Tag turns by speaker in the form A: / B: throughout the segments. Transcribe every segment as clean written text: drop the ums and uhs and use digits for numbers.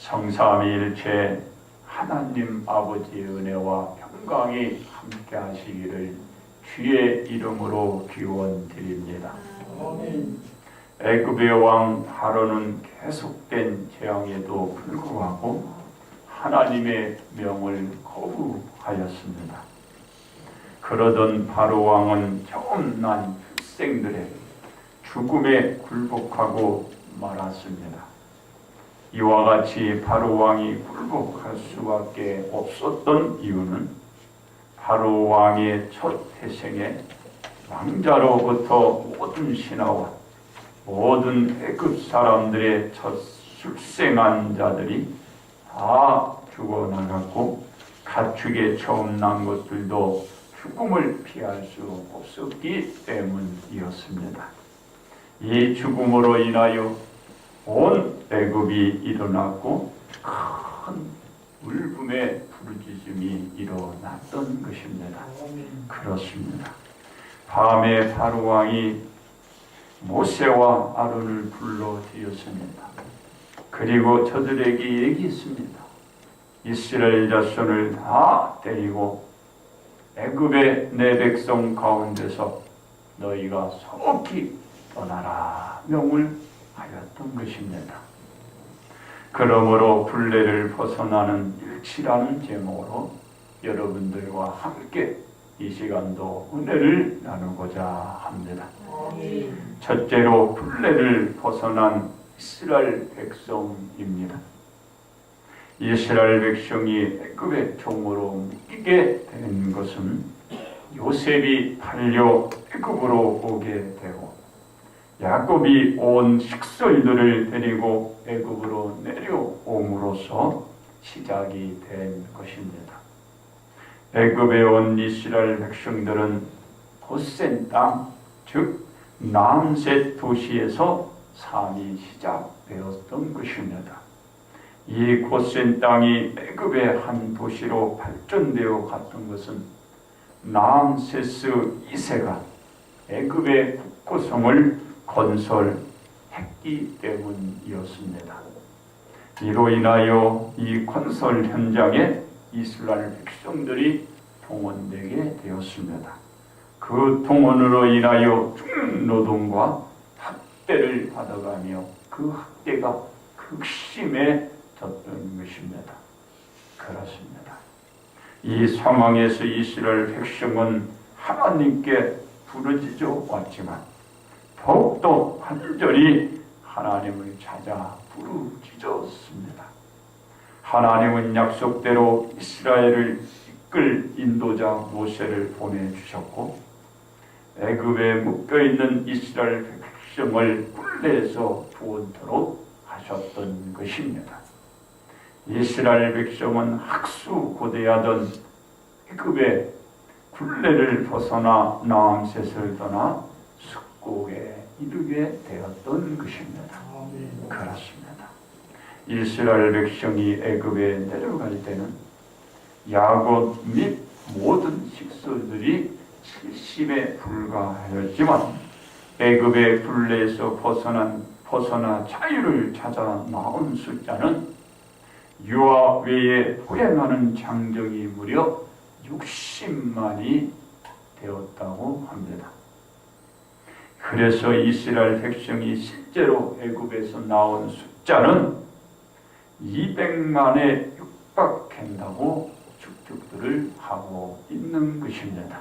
A: 성삼위일체 하나님 아버지의 은혜와 평강이 함께 하시기를 주의 이름으로 기원드립니다. 애굽의 왕 바로는 계속된 재앙에도 불구하고 하나님의 명을 거부하였습니다. 그러던 바로 왕은 처음 난 출생들의 죽음에 굴복하고 말았습니다. 이와 같이 바로 왕이 굴복할 수밖에 없었던 이유는 바로 왕의 첫 태생에 왕자로부터 모든 신하와 모든 애굽 사람들의 첫 출생한 자들이 다 죽어나갔고 가축에 처음 난 것들도 죽음을 피할 수 없었기 때문이었습니다. 이 죽음으로 인하여 온 애굽이 일어났고 큰 울분의 부르짖음이 일어났던 것입니다. 그렇습니다. 밤에 바로 왕이 모세와 아론을 불러들였습니다. 그리고 저들에게 얘기했습니다. 이스라엘 자손을 다 데리고 애굽의 내 백성 가운데서 너희가 속히 떠나라 명을 하였던 것입니다. 그러므로 굴레를 벗어나는 일치라는 제목으로 여러분들과 함께 이 시간도 은혜를 나누고자 합니다. 첫째로 굴레를 벗어난 이스라엘 백성입니다. 이스라엘 백성이 애굽의 종으로 묶이게 된 것은 요셉이 팔려 애굽으로 오게 되고 야곱이 온 식솔들을 데리고 애굽으로 내려옴으로써 시작이 된 것입니다. 애굽에 온 이스라엘 백성들은 고센 땅, 즉 남셋 도시에서 삶이 시작되었던 것입니다. 이 고센 땅이 애굽의 한 도시로 발전되어 갔던 것은 람세스 2세가 애굽의 국고성을 건설했기 때문이었습니다. 이로 인하여 이 건설 현장에 이스라엘 백성들이 동원되게 되었습니다. 그 동원으로 인하여 중노동과 학대를 받아가며 그 학대가 극심해졌던 것입니다. 그렇습니다. 이 상황에서 이스라엘 백성은 하나님께 부르짖어 왔지만 더욱더 간절히 하나님을 찾아 부르짖었습니다. 하나님은 약속대로 이스라엘을 이끌 인도자 모세를 보내주셨고 애굽에 묶여있는 이스라엘 백성을 굴레에서 구원토록 하셨던 것입니다. 이스라엘 백성은 학수고대하던 애굽의 굴레를 벗어나 나암셋을 떠나 숙곡에 이르게 되었던 것입니다. 그렇습니다. 이스라엘 백성이 애굽에 내려갈 때는 야곱 및 모든 식솔들이 70에 불과하였지만 애굽의 굴레에서 벗어나 자유를 찾아 나온 숫자는 유아 외에 호행하는 장정이 무려 60만이 되었다고 합니다. 그래서 이스라엘 백성이 실제로 애굽에서 나온 숫자는 200만에 육박한다고 축적들을 하고 있는 것입니다.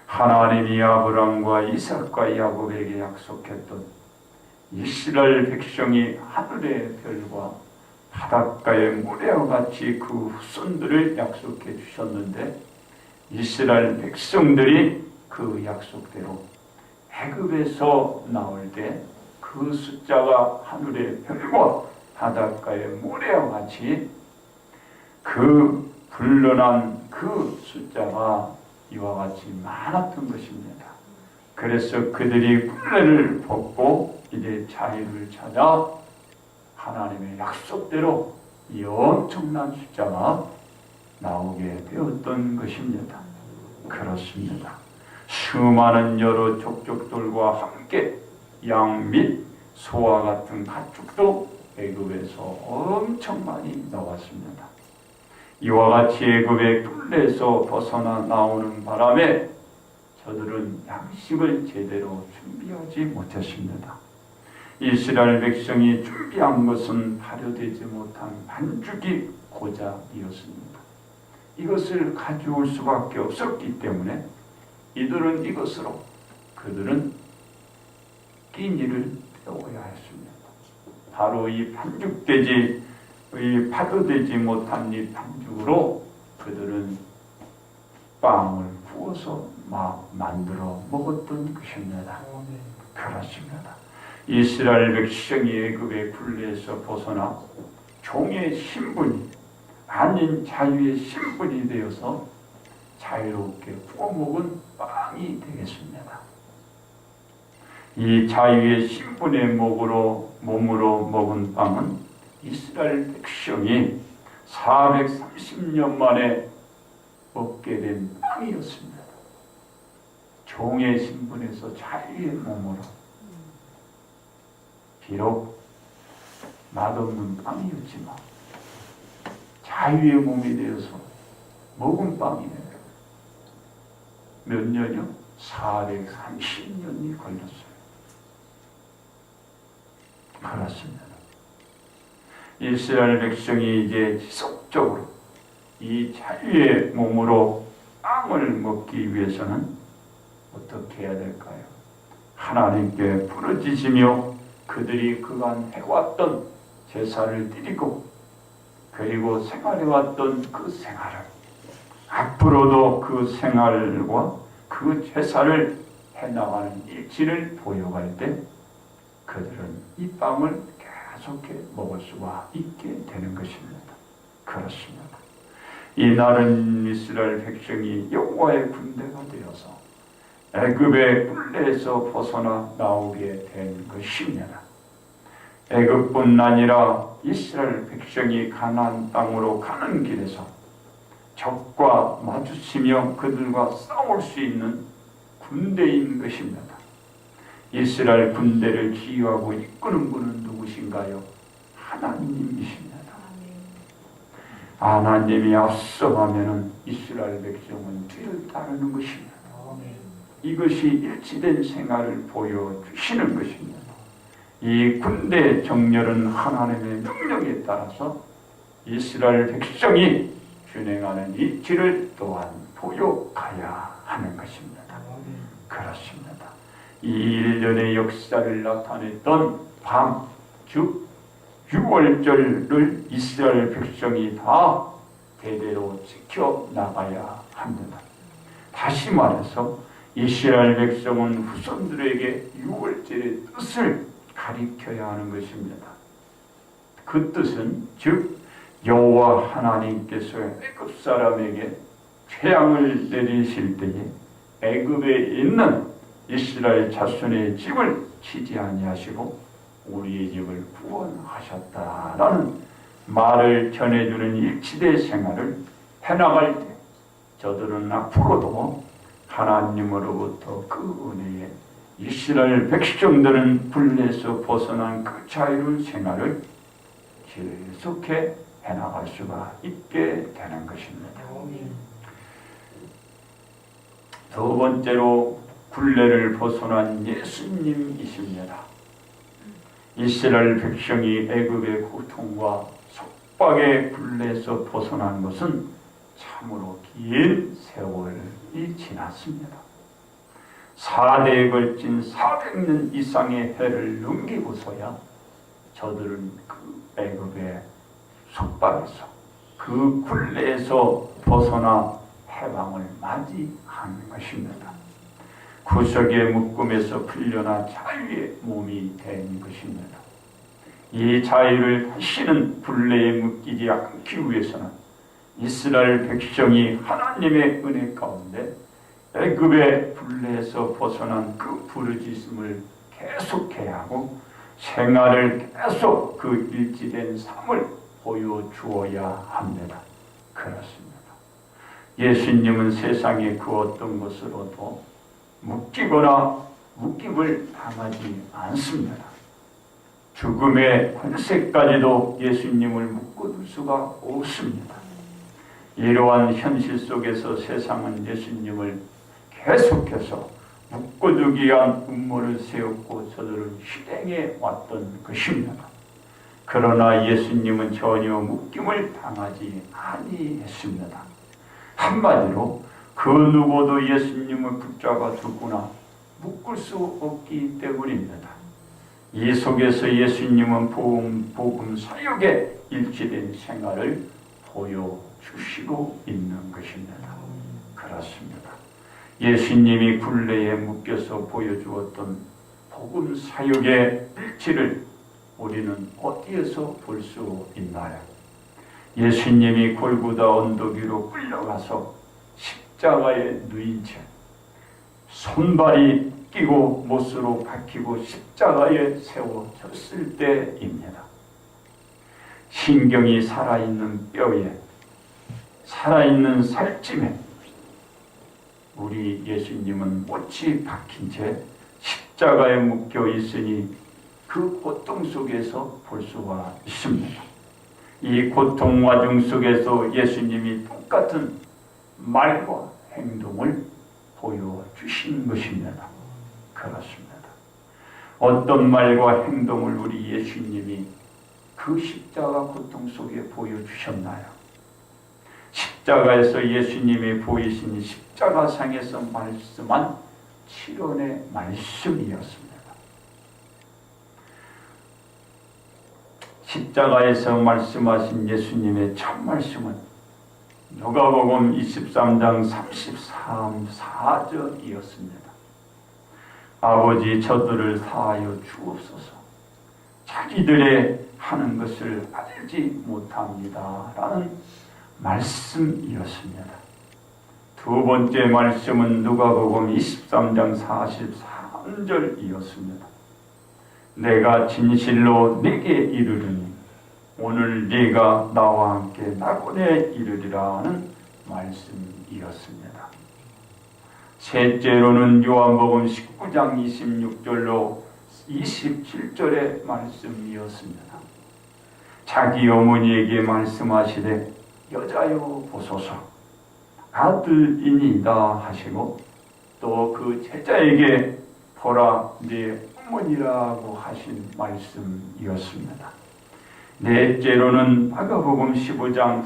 A: 하나님이 아브람과 이삭과 야곱에게 약속했던 이스라엘 백성이 하늘의 별과 바닷가의 모래와 같이 그 후손들을 약속해 주셨는데 이스라엘 백성들이 그 약속대로 애굽에서 나올 때 그 숫자가 하늘의 별과 바닷가의 모래와 같이 그 불러난 그 숫자가 이와 같이 많았던 것입니다. 그래서 그들이 굴레를 벗고 이제 자유를 찾아 하나님의 약속대로 이 엄청난 숫자가 나오게 되었던 것입니다. 그렇습니다. 수많은 여러 족족들과 함께 양 및 소와 같은 가축도 애굽에서 엄청 많이 나왔습니다. 이와 같이 애굽의 굴레에서 벗어나 나오는 바람에 저들은 양식을 제대로 준비하지 못했습니다. 이스라엘 백성이 준비한 것은 발효되지 못한 반죽이 고작이었습니다. 이것을 가져올 수밖에 없었기 때문에 이들은 이것으로 그들은 끼니를 때워야 했습니다. 바로 이 발효되지 못한 이 반죽으로 그들은 빵을 구워서 만들어 먹었던 것입니다. 그렇습니다. 이스라엘 백성이 애굽의 굴레에서 벗어나 종의 신분이 아닌 자유의 신분이 되어서 자유롭게 구워 먹은 빵이 되겠습니다. 이 자유의 신분의 몸으로 먹은 빵은 이스라엘 백성이 430년 만에 먹게 된 빵이었습니다. 종의 신분에서 자유의 몸으로, 비록 맛없는 빵이었지만 자유의 몸이 되어서 먹은 빵이에요. 몇 년이요? 430년이 걸렸어요. 그렇습니다. 이스라엘 백성이 이제 지속적으로 이 자유의 몸으로 빵을 먹기 위해서는 어떻게 해야 될까요? 하나님께 부르짖으며 그들이 그간 해왔던 제사를 드리고 그리고 생활해왔던 그 생활을 앞으로도 그 생활과 그 제사를 해나가는 일치를 보여갈 때 그들은 이 빵을 계속해 먹을 수가 있게 되는 것입니다. 그렇습니다. 이날은 이스라엘 백성이 여호와의 군대가 되어서 애굽의 굴레에서 벗어나 나오게 된 것입니다. 애굽뿐 아니라 이스라엘 백성이 가나안 땅으로 가는 길에서 적과 마주치며 그들과 싸울 수 있는 군대인 것입니다. 이스라엘 군대를 지휘하고 이끄는 분은 누구신가요? 하나님이십니다. 하나님이 앞서가면은 이스라엘 백성은 뒤를 따르는 것입니다. 이것이 일치된 생활을 보여주시는 것입니다. 이 군대 정렬은 하나님의 명령에 따라서 이스라엘 백성이 준행하는 이치를 또한 보여가야 하는 것입니다. 그렇습니다. 이 일련의 역사를 나타냈던 밤, 즉 6월절을 이스라엘 백성이 다 대대로 지켜나가야 합니다. 다시 말해서 이스라엘 백성은 후손들에게 6월절의 뜻을 가리켜야 하는 것입니다. 그 뜻은 즉 여호와 하나님께서 애굽 사람에게 재앙을 내리실 때에 애굽에 있는 이스라엘 자손의 집을 치지 아니하시고 우리의 집을 구원하셨다라는 말을 전해주는 일치대 생활을 해나갈 때 저들은 앞으로도 하나님으로부터 그 은혜에 이스라엘 백성들은 굴레에서 벗어난 그 자유로운 생활을 계속해 해나갈 수가 있게 되는 것입니다. 두 번째로 굴레를 벗어난 예수님이십니다. 이스라엘 백성이 애굽의 고통과 속박의 굴레에서 벗어난 것은 참으로 긴 세월이 지났습니다. 4대에 걸친 400년 이상의 해를 넘기고서야 저들은 그 애굽의 속박에서 그 굴레에서 벗어나 해방을 맞이한 것입니다. 구속의 묶음에서 풀려나 자유의 몸이 된 것입니다. 이 자유를 다시는 굴레에 묶이지 않기 위해서는 이스라엘 백성이 하나님의 은혜 가운데 애굽의 굴레에서 벗어난 그 부르짖음을 계속해야 하고 생활을 계속 그 일치된 삶을 보여주어야 합니다. 그렇습니다. 예수님은 세상의 그 어떤 것으로도 묶이거나 묶임을 당하지 않습니다. 죽음의 권세까지도 예수님을 묶어둘 수가 없습니다. 이러한 현실 속에서 세상은 예수님을 계속해서 묶어두기 위한 음모를 세웠고 저들을 실행해 왔던 것입니다. 그러나 예수님은 전혀 묶임을 당하지 아니했습니다. 한마디로 그 누구도 예수님을 붙잡아 두거나 묶을 수 없기 때문입니다. 이 속에서 예수님은 복음 사역에 일치된 생활을 보여주시고 있는 것입니다. 그렇습니다. 예수님이 굴레에 묶여서 보여주었던 복음 사역의 일치를 우리는 어디에서 볼 수 있나요? 예수님이 골고다 언덕 위로 끌려가서 십자가에 누인 채 손발이 끼고 못으로 박히고 십자가에 세워졌을 때입니다. 신경이 살아있는 뼈에, 살아있는 살찜에 우리 예수님은 못이 박힌 채 십자가에 묶여 있으니 그 고통 속에서 볼 수가 있습니다. 이 고통 와중 속에서 예수님이 똑같은 말과 행동을 보여주신 것입니다. 그렇습니다. 어떤 말과 행동을 우리 예수님이 그 십자가 고통 속에 보여주셨나요? 십자가에서 예수님이 보이신 십자가상에서 말씀한 치료의 말씀이었습니다. 십자가에서 말씀하신 예수님의 첫 말씀은 누가복음 23장 34절이었습니다. 아버지 저들을 사하여 주옵소서. 자기들의 하는 것을 알지 못합니다. 라는 말씀이었습니다. 두 번째 말씀은 누가복음 23장 43절이었습니다. 내가 진실로 네게 이르르니 오늘 네가 나와 함께 낙원에 이르리라는 말씀이었습니다. 셋째로는 요한복음 19장 26절로 27절의 말씀이었습니다. 자기 어머니에게 말씀하시되 여자여 보소서 아들이니이다 하시고 또 그 제자에게 보라 네 어머니라고 하신 말씀이었습니다. 넷째로는 마가복음 15장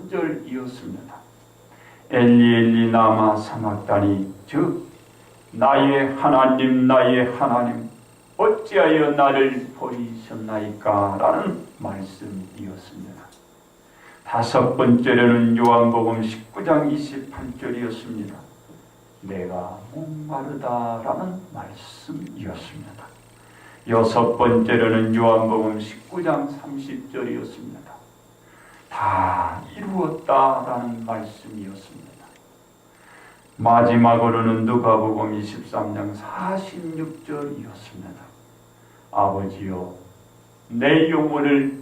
A: 33절이었습니다. 엘리 엘리 나마 사막다니 즉 나의 하나님 어찌하여 나를 버리셨나이까 라는 말씀이었습니다. 다섯 번째로는 요한복음 19장 28절이었습니다. 내가 목마르다 라는 말씀이었습니다. 여섯 번째로는 요한복음 19장 30절이었습니다. 다 이루었다 라는 말씀이었습니다. 마지막으로는 누가복음 23장 46절이었습니다. 아버지여 내 영혼을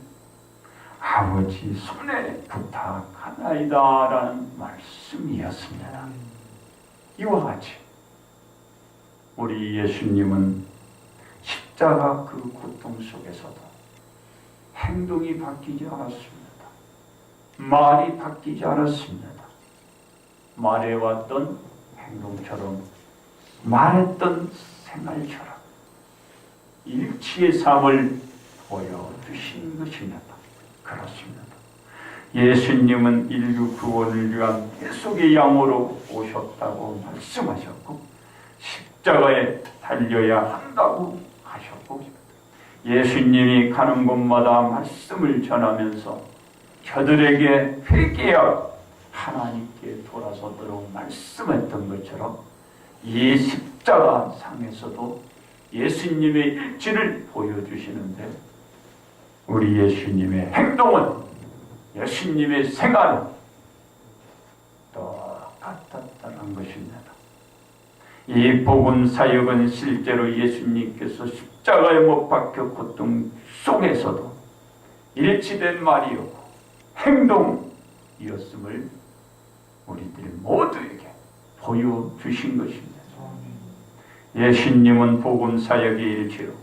A: 아버지 손에 부탁하나이다 라는 말씀이었습니다. 이와 같이 우리 예수님은 십자가 그 고통 속에서도 행동이 바뀌지 않았습니다. 말이 바뀌지 않았습니다. 말해왔던 행동처럼 말했던 생활처럼 일치의 삶을 보여주신 것입니다. 그렇습니다. 예수님은 인류 구원을 위한 계속의 양으로 오셨다고 말씀하셨고 십자가에 달려야 한다고 하셨고 예수님이 가는 곳마다 말씀을 전하면서 저들에게 회개하여 하나님께 돌아서도록 말씀했던 것처럼 이 십자가 상에서도 예수님의 일치를 보여주시는데 우리 예수님의 행동은 예수님의 생활은 똑같았다는 것입니다. 이 복음 사역은 실제로 예수님께서 십자가에 못 박혀 고통 속에서도 일치된 말이었고 행동이었음을 우리들이 모두에게 보여주신 것입니다. 예수님은 복음 사역의 일체로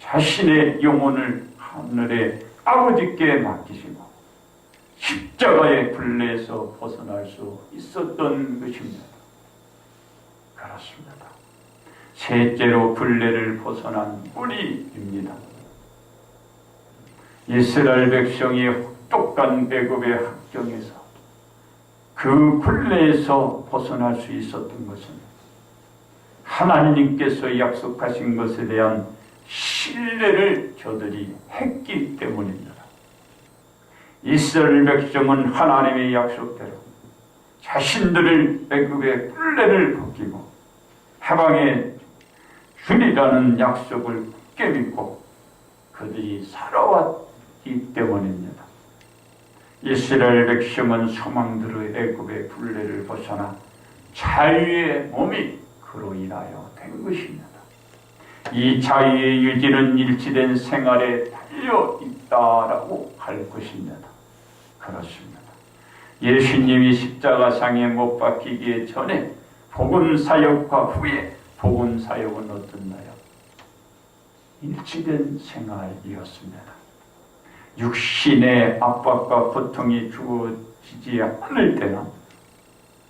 A: 자신의 영혼을 하늘의 아버지께 맡기시고 십자가의 굴레에서 벗어날 수 있었던 것입니다. 그렇습니다. 셋째로 굴레를 벗어난 우리입니다. 이스라엘 백성이 혹독한 애굽의 환경에서 그 굴레에서 벗어날 수 있었던 것은 하나님께서 약속하신 것에 대한 신뢰를 저들이 했기 때문입니다. 이스라엘 백성은 하나님의 약속대로 자신들을 애굽의 굴레를 벗기고 해방에 주리라는 약속을 굳게 믿고 그들이 살아왔기 때문입니다. 이스라엘 백성은 소망대로 애굽의 굴레를 벗어나 자유의 몸이 그로 인하여 된 것입니다. 이 자유의 유지는 일치된 생활에 달려 있다라고 할 것입니다. 그렇습니다. 예수님이 십자가상에 못 박히기 전에 복음 사역과 후에 복음 사역은 어떻나요? 일치된 생활이었습니다. 육신의 압박과 고통이 주어지지 않을 때나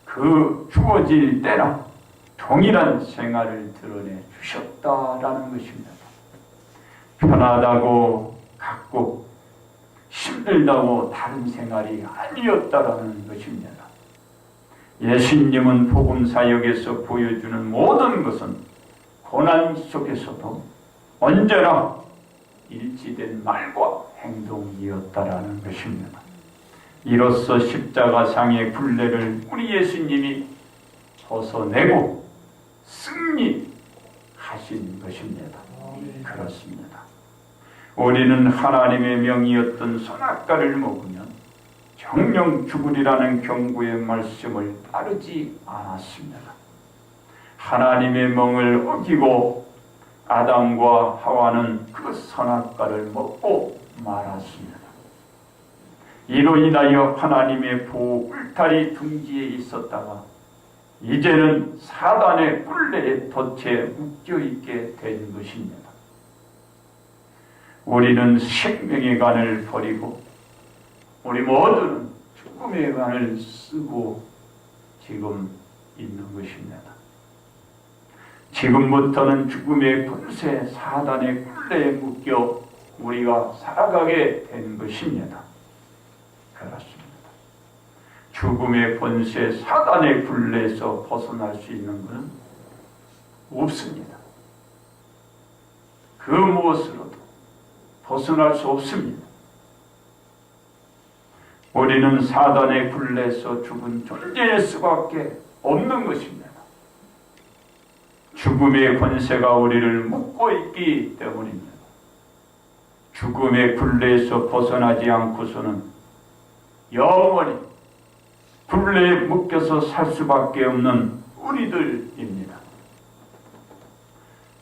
A: 그 주어질 때나 동일한 생활을 드러내 주셨다라는 것입니다. 편하다고 갖고 힘들다고 다른 생활이 아니었다라는 것입니다. 예수님은 복음 사역에서 보여주는 모든 것은 고난 속에서도 언제나 일치된 말과 행동이었다라는 것입니다. 이로써 십자가상의 굴레를 우리 예수님이 벗어내고 승리하신 것입니다. 그렇습니다. 우리는 하나님의 명이었던 선악과를 먹으면 정령 죽으리라는 경고의 말씀을 따르지 않았습니다. 하나님의 명을 어기고 아담과 하와는 그 선악과를 먹고 말았습니다. 이로 인하여 하나님의 보호 울타리 둥지에 있었다가 이제는 사단의 굴레에 덫에 묶여있게 된 것입니다. 우리는 생명의 간을 버리고 우리 모두는 죽음의 간을 쓰고 지금 있는 것입니다. 지금부터는 죽음의 권세 사단의 굴레에 묶여 우리가 살아가게 된 것입니다. 그렇습니다. 죽음의 권세 사단의 굴레에서 벗어날 수 있는 것은 없습니다. 그 무엇으로도 벗어날 수 없습니다. 우리는 사단의 굴레에서 죽은 존재일 수밖에 없는 것입니다. 죽음의 권세가 우리를 묶고 있기 때문입니다. 죽음의 굴레에서 벗어나지 않고서는 영원히 굴레에 묶여서 살 수밖에 없는 우리들입니다.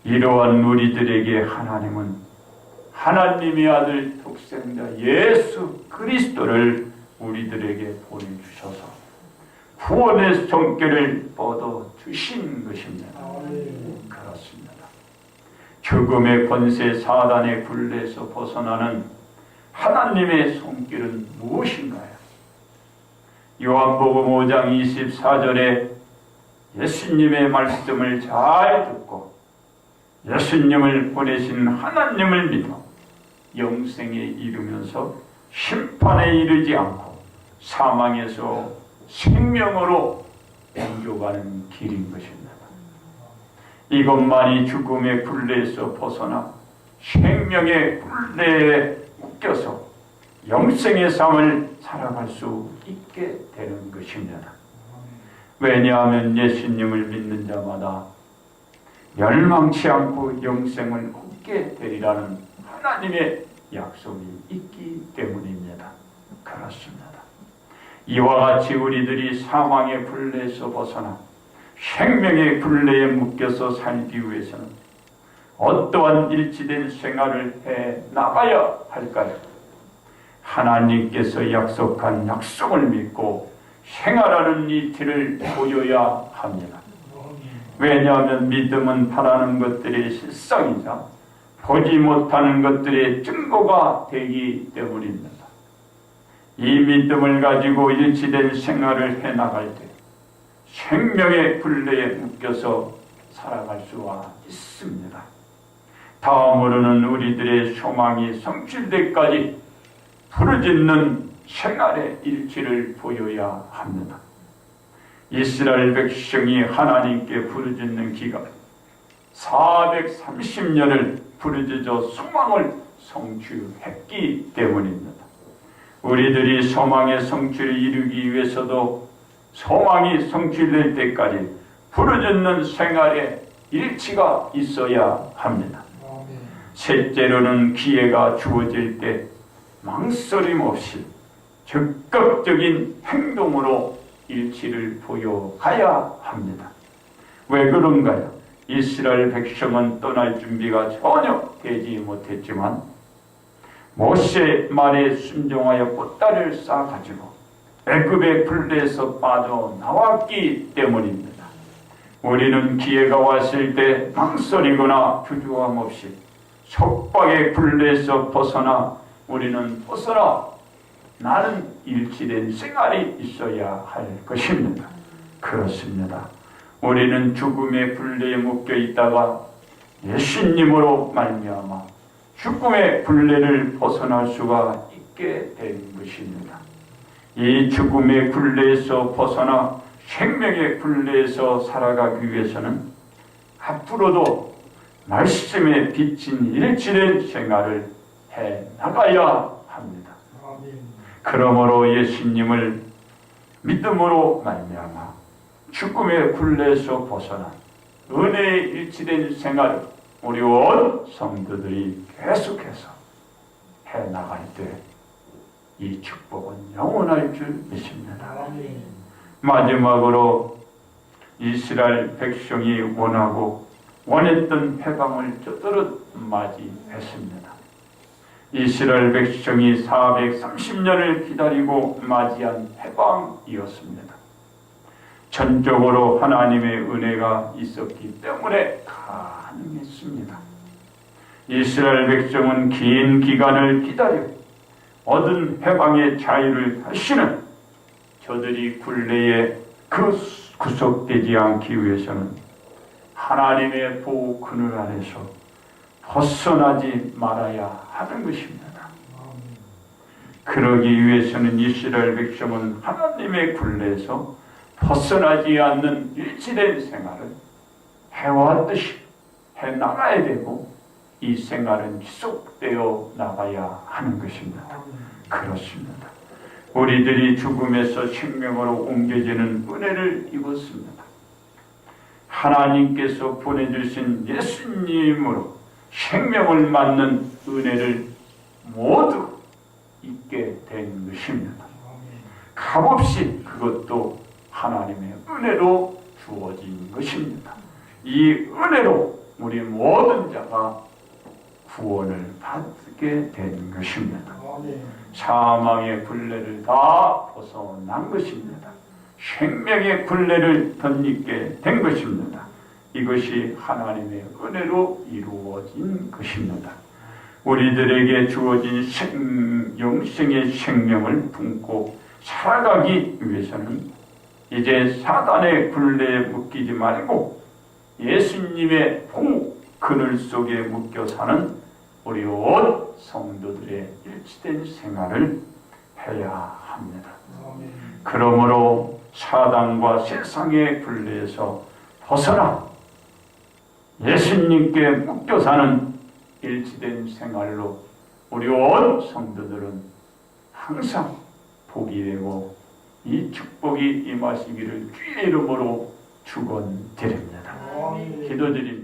A: 이러한 우리들에게 하나님은 하나님의 아들 독생자 예수 그리스도를 우리들에게 보내주셔서 구원의 손길을 뻗어주신 것입니다. 그렇습니다. 죽음의 권세 사단의 굴레에서 벗어나는 하나님의 손길은 무엇인가요? 요한복음 5장 24절에 예수님의 말씀을 잘 듣고 예수님을 보내신 하나님을 믿어 영생에 이르면서 심판에 이르지 않고 사망에서 생명으로 옮겨가는 길인 것입니다. 이것만이 죽음의 굴레에서 벗어나 생명의 굴레에 묶여서 영생의 삶을 살아갈 수 있게 되는 것입니다. 왜냐하면 예수님을 믿는 자마다 멸망치 않고 영생을 얻게 되리라는 하나님의 약속이 있기 때문입니다. 그렇습니다. 이와 같이 우리들이 사망의 굴레에서 벗어나 생명의 굴레에 묶여서 살기 위해서는 어떠한 일치된 생활을 해 나가야 할까요? 하나님께서 약속한 약속을 믿고 생활하는 이 길을 보여야 합니다. 왜냐하면 믿음은 바라는 것들의 실상이자 보지 못하는 것들의 증거가 되기 때문입니다. 이 믿음을 가지고 일치된 생활을 해나갈 때 생명의 굴레에 묶여서 살아갈 수가 있습니다. 다음으로는 우리들의 소망이 성취되기까지 부르짖는 생활의 일치를 보여야 합니다. 이스라엘 백성이 하나님께 부르짖는 기간 430년을 부르짖어 소망을 성취했기 때문입니다. 우리들이 소망의 성취를 이루기 위해서도 소망이 성취될 때까지 부르짖는 생활에 일치가 있어야 합니다. 셋째로는 기회가 주어질 때 망설임 없이 적극적인 행동으로 일치를 보여가야 합니다. 왜 그런가요? 이스라엘 백성은 떠날 준비가 전혀 되지 못했지만 모세 말에 순종하여 보따리를 싸가지고 애굽의 굴레에서 빠져나왔기 때문입니다. 우리는 기회가 왔을 때 망설이거나 주저함 없이 속박의 굴레에서 벗어나 우리는 벗어나 나는 일치된 생활이 있어야 할 것입니다. 그렇습니다. 우리는 죽음의 굴레에 묶여 있다가 예수님으로 말미암아 죽음의 굴레를 벗어날 수가 있게 된 것입니다. 이 죽음의 굴레에서 벗어나 생명의 굴레에서 살아가기 위해서는 앞으로도 말씀에 비친 일치된 생활을 해나가야 합니다. 그러므로 예수님을 믿음으로 말미암아 죽음의 굴레에서 벗어나 은혜에 일치된 생활을 우리 온 성도들이 계속해서 해나갈 때 이 축복은 영원할 줄 믿습니다. 마지막으로 이스라엘 백성이 원하고 원했던 해방을 저토록 맞이했습니다. 이스라엘 백성이 430년을 기다리고 맞이한 해방이었습니다. 전적으로 하나님의 은혜가 있었기 때문에 가능했습니다. 이스라엘 백성은 긴 기간을 기다려 얻은 해방의 자유를 다시는 저들이 굴레에 구속되지 않기 위해서는 하나님의 보호 그늘 안에서 벗어나지 말아야 하는 것입니다. 그러기 위해서는 이스라엘 백성은 하나님의 굴레에서 벗어나지 않는 일치된 생활을 해왔듯이 해나가야 되고 이 생활은 지속되어 나가야 하는 것입니다. 그렇습니다. 우리들이 죽음에서 생명으로 옮겨지는 은혜를 입었습니다. 하나님께서 보내주신 예수님으로 생명을 맞는 은혜를 모두 잊게 된 것입니다. 값없이 그것도 하나님의 은혜로 주어진 것입니다. 이 은혜로 우리 모든 자가 구원을 받게 된 것입니다. 사망의 굴레를 다 벗어난 것입니다. 생명의 굴레를 덧입게 된 것입니다. 이것이 하나님의 은혜로 이루어진 것입니다. 우리들에게 주어진 영생의 생명을 품고 살아가기 위해서는 이제 사단의 굴레에 묶이지 말고 예수님의 보호 그늘 속에 묶여 사는 우리 온 성도들의 일치된 생활을 해야 합니다. 그러므로 사단과 세상의 굴레에서 벗어나 예수님께 묶여 사는 일치된 생활로 우리 온 성도들은 항상 복이 되고 이 축복이 임하시기를 주의 이름으로 축원드립니다. 기도드립니다.